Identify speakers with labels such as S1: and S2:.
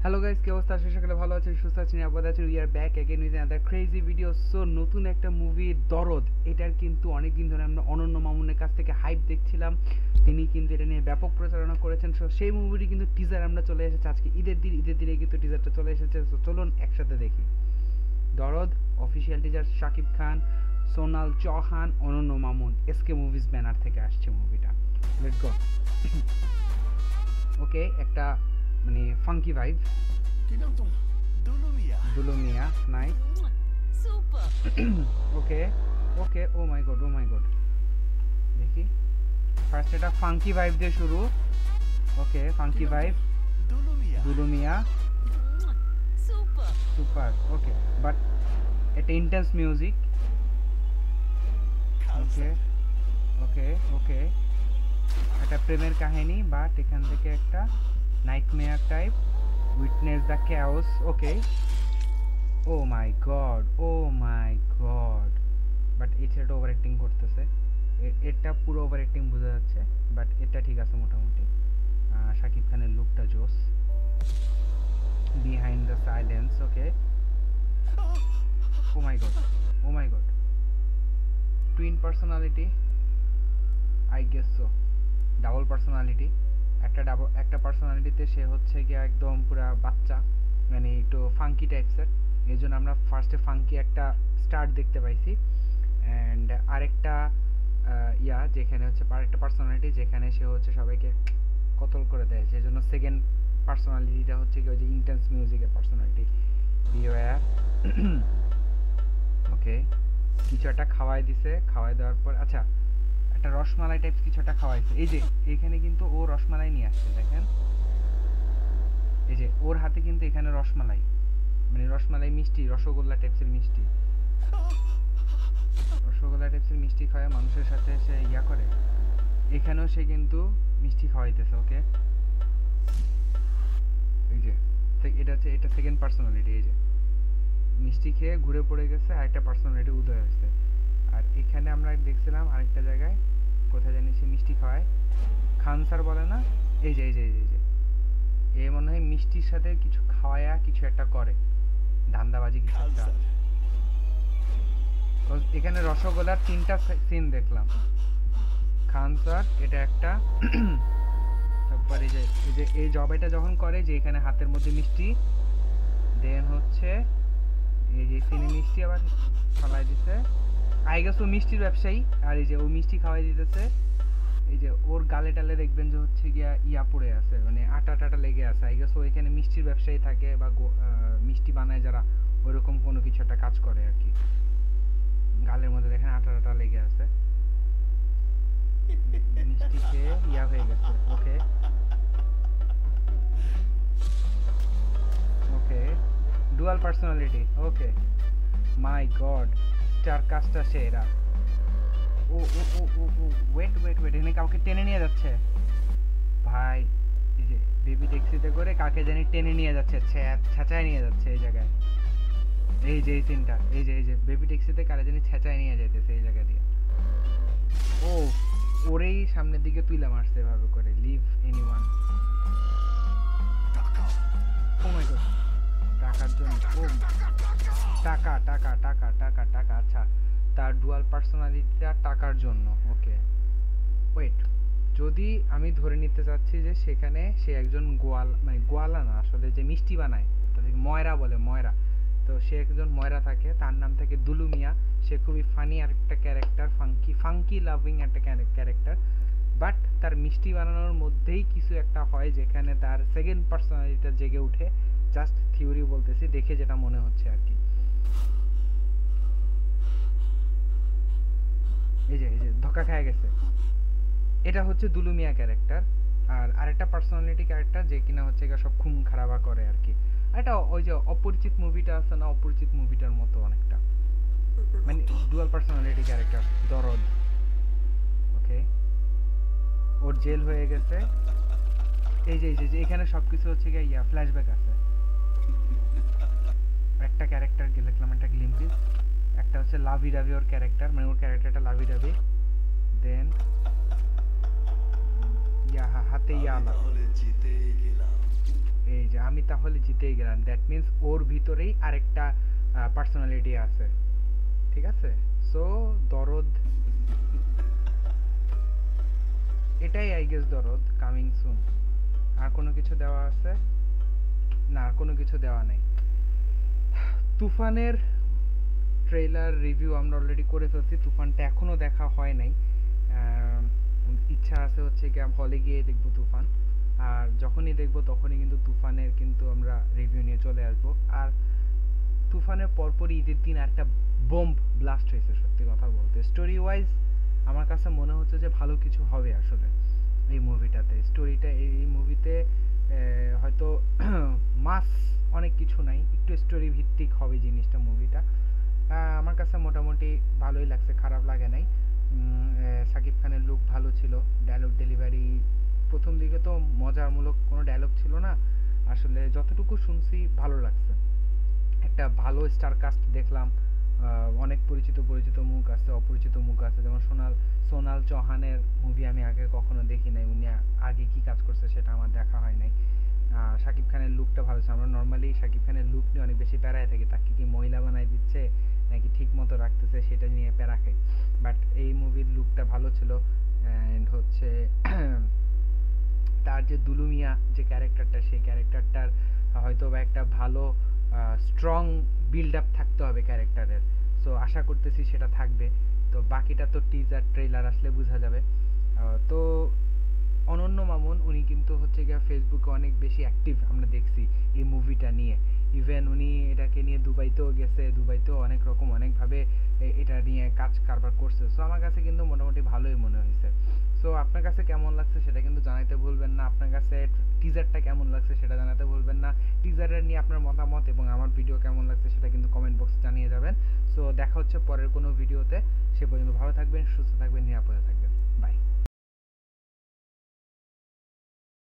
S1: Hello guys, কি অবস্থা? আশা সকালে ভালো আছেন, সুস্থ আছেন, নিরাপদ আছেন। We are back again with another crazy video. So নতুন একটা মুভি দরদ, এটার কিন্তু অনেকদিন ধরে আমরা অনন্য মামুনের কাছ থেকে হাইপ দেখছিলাম। তিনি কিন্তু এটা নিয়ে ব্যাপক প্রচারণা করেছেন। সো সেই মুভিটি কিন্তু টিজার আমরা চলে এসেছে আজকে ঈদের দিনে কিন্তু টিজারটা চলে এসেছে। সো চলুন একসাথে দেখি দরদ। অফিসিয়াল টিজার শাকিব খান, সোনাল চৌহান, অনন্য মামুন, এসকে মুভিজ ব্যানার থেকে আসছে মুভিটা। Let's go. ওকে, একটা মানে ফাঙ্কি ভাইব।
S2: কি নাম তোমার?
S1: Dulu Mia, nice.
S3: Super.
S1: Okay okay, oh my god. দেখি, ফার্স্ট এটা ফাঙ্কি ভাইব দিয়ে শুরু। Okay, funky vibe, Dulu Mia,
S3: super.
S1: Super. Okay, but এটা intense music. Okay okay okay, একটা প্রেমের কাহিনী, বাট এখান থেকে একটা nightmare type. Witness the chaos. Okay, oh my god, but এই ছেলেটা ওভার অ্যাক্টিং করতেছে। এটা পুরো ওভার অ্যাক্টিং বোঝা যাচ্ছে, বাট এটা ঠিক আছে মোটামুটি। শাকিব খানের লুকটা জোস। Behind the silence. Okay, oh my god, twin personality, I guess so. Double personality, একটা পার্সোনালিটিতে সে হচ্ছে গিয়ে একদম পুরা বাচ্চা, মানে একটু ফাঙ্কি টাইপসের। এই জন্য আমরা ফার্স্টে ফাঙ্কি একটা স্টার্ট দেখতে পাইছি। অ্যান্ড আরেকটা যেখানে হচ্ছে আরেকটা পার্সোনালিটি যেখানে সে হচ্ছে সবাইকে কতল করে দেয়, সেই জন্য সেকেন্ড পার্সোনালিটিটা হচ্ছে কি ওই যে ইন্টেন্স মিউজিকের পার্সোনালিটি। বিওয়ার। ওকে, কিছু একটা খাওয়াই দিছে, খাওয়াই দেওয়ার পর আচ্ছা একটা রসমালাই টাইপস কিছু একটা খাওয়াইছে। এই যে এখানে কিন্তু ও রসমালাই নিয়ে আসছে, দেখেন এই যে ওর হাতে কিন্তু এখানে রসমালাই, মানে রসমালাই মিষ্টি, রসগোল্লা টাইপসের মিষ্টি, রসগোল্লা টাইপসের মিষ্টি খাওয়ায় মানুষের সাথে সে করে। এখানেও সে কিন্তু মিষ্টি খাওয়াইতেছে। ওকে, এই যে এটা সেকেন্ড পার্সোনালিটি। এই যে মিষ্টি খেয়ে ঘুরে পড়ে গেছে, আরেকটা পার্সোনালিটি উদয় হয়েছে। আর এখানে আমরা দেখছিলাম আরেকটা জায়গায়, কোথায় জানি সে মিষ্টি খাওয়ায়, খান স্যার বলে না, এই যে এ মনে হয় মিষ্টির সাথে কিছু খাওয়ায়া কিছু একটা করে, ধান্দাবাজি কিছু একটা। এখানে রসগোল্লার 3টা সিন দেখলাম। খান স্যার এটা একটা, তারপর এই জবাইটা যখন করে যে এখানে হাতের মধ্যে মিষ্টি, দেন হচ্ছে এই যে সিনে মিষ্টি আবার খাওয়াই দিছে। আই গেস ও মিষ্টির ব্যবসায়ী, আর এই যে ও মিষ্টি খাওয়াই দিতেছে। এই যে ওর গালে টালে দেখবেন যে হচ্ছে গিয়া পড়ে আছে, মানে আটা লেগে আছে। আই গেস ও এখানে মিষ্টির ব্যবসায়ী থাকে, বা মিষ্টি বানায় যারা, ওইরকম কোনো কিছু একটা কাজ করে আর কি। গালের মধ্যে দেখেন আটা লেগে আছে, মিষ্টি খেয়ে হয়ে গেছে। ওকে ওকে, ডুয়াল পার্সোনালিটি। ওকে, মাই গড, স্টার কাস্টটা সেরা। ও ও ও ও ও ওয়েট, এখানে কাউকে টেনে নিয়ে যাচ্ছে ভাই। এই যে বেবি ট্যাক্সিতে করে কাকে জানি টেনে নিয়ে যাচ্ছে, ছেঁচায় নিয়ে যাচ্ছে এই জায়গায়। এই যে এই সিনটা, এই যে বেবি ট্যাক্সিতে কারে জানি ছেঁচায় নিয়ে যাইতেছে এই জায়গা দিয়ে। ও ওরেই সামনের দিকে তুইলা মারছে এভাবে করে, leave anyone. O my god, টাকার জন্য। ও টাকা। আচ্ছা, তার ডুয়াল পার্সোনালিটিটা টাকার জন্য। ওকে, ওয়েট, যদি আমি ধরে নিতে চাচ্ছি যে সেখানে সে একজন মানে গোয়ালা না, আসলে যে মিষ্টি বানায় তাদেরকে ময়রা বলে, ময়রা। তো সে একজন ময়রা থাকে, তার নাম থাকে দুলু মিয়া। সে খুবই ফানি আর একটা ক্যারেক্টার, ফাঙ্কি লাভিং একটা ক্যারেক্টার। বাট তার মিষ্টি বানানোর মধ্যেই কিছু একটা হয় যেখানে তার সেকেন্ড পার্সোনালিটিটা জেগে উঠে। জাস্ট থিওরি বলতেছি, দেখে যেটা মনে হচ্ছে আর কি। এই যে ধোকা খেয়ে গেছে, এটা হচ্ছে দুলু মিয়া ক্যারেক্টার। আর আরেকটা পার্সোনালিটি ক্যারেক্টার যে কিনা হচ্ছে সব খুন খারাপা করে আর কি। এটা ওই যে অপরিচিত মুভিটা আছে না, অপরিচিত মুভিটার মতো অনেকটা, মানে ডুয়াল পার্সোনালিটি ক্যারেক্টার দরদ। ওকে, ওর জেল হয়ে গেছে। এই যে এখানে সবকিছু হচ্ছে ফ্ল্যাশব্যাক আছে। একটা ক্যারেক্টার দেখলাম, একটা গ্লিম্পিস, একটা হচ্ছে লাভি রাভি ওর ক্যারেক্টার, মানে ওর ক্যারেক্টারটা লাভি রাভি। দেন হাতে ইয়ালা, এই যে আমি তাহলে জিতেই গেলাম, দ্যাট মিন্স ওর ভিতরেই আরেকটা পার্সোনালিটি আছে, ঠিক আছে? সো দরদ, এটাই আই গেস দরদ, কামিং সুন। আর কোনো কিছু দেওয়া আছে? না, আর কোনো কিছু দেওয়া নেই। তুফানের ট্রেলার রিভিউ আমরা অলরেডি করে ফেলছি, তুফানটা এখনো দেখা হয় নাই। ইচ্ছা আছে হচ্ছে গিয়ে হলে গিয়ে দেখবো তুফান, আর যখনই দেখবো তখনই কিন্তু তুফানের কিন্তু আমরা রিভিউ নিয়ে চলে আসবো। আর তুফানের পরপরই ঈদের দিন একটা বোম্ব ব্লাস্ট হয়েছে, সত্যি কথা বলতে স্টোরি ওয়াইজ আমার কাছে মনে হচ্ছে যে ভালো কিছু হবে আসলে এই মুভিটাতে। স্টোরিটা এই মুভিতে হয়তো মাস অনেক কিছু নাই, একটু স্টোরি ভিত্তিক হবে জিনিসটা মুভিটা। আমার কাছে মোটামুটি ভালোই লাগছে, খারাপ লাগে নাই। সাকিব খানের লুক ভালো ছিল, ডায়লগ ডেলিভারি প্রথম দিকে তো মজারমূলক কোনো ডায়লগ ছিল না, আসলে যতটুকু শুনছি ভালো লাগছে। একটা ভালো স্টার কাস্ট দেখলাম, অনেক পরিচিত পরিচিত মুখ আছে, অপরিচিত মুখ আছে, যেমন সোনাল চৌহানের মুভি আমি আগে কখনো দেখি নাই, উনি আগে কি কাজ করছে সেটা আমার দেখা হয় নাই। শাকিব খানের লুকটা ভালো ছিল। আমরা নর্মালি শাকিব খানের লুক নিয়ে অনেক বেশি প্যারায় থাকি, তাকে কি মহিলা বানাই দিচ্ছে নাকি ঠিক মতো রাখতেছে সেটা নিয়ে প্যারা খাই, বাট এই মুভির লুকটা ভালো ছিল। অ্যান্ড হচ্ছে তার যে দুলু মিয়া যে ক্যারেক্টারটা, সেই ক্যারেক্টারটার হয়তো বা একটা ভালো স্ট্রং বিল্ড আপ থাকতে হবে ক্যারেক্টারের, সো আশা করতেছি সেটা থাকবে। তো বাকিটা তো টিজার ট্রেলার আসলে বোঝা যাবে। তো অনন্য মামুন উনি কিন্তু হচ্ছে গিয়ে ফেসবুকে অনেক বেশি অ্যাক্টিভ আমরা দেখছি এই মুভিটা নিয়ে। ইভেন উনি এটাকে নিয়ে দুবাইতেও গেছে, দুবাইতেও অনেক রকম অনেকভাবে এটা নিয়ে কাজ কারবার করছে। সো আমার কাছে কিন্তু মোটামুটি ভালোই মনে হয়েছে। সো আপনার কাছে কেমন লাগছে সেটা কিন্তু জানাতে ভুলবেন না, আপনার কাছে টিজারটা কেমন লাগছে সেটা জানাতে ভুলবেন না, টিজারের নিয়ে আপনার মতামত এবং আমার ভিডিও কেমন লাগছে সেটা কিন্তু কমেন্ট বক্সে জানিয়ে যাবেন। সো দেখা হচ্ছে পরের কোনো ভিডিওতে, সে পর্যন্ত ভালো থাকবেন, সুস্থ থাকবেন, নিরাপদে থাকবেন।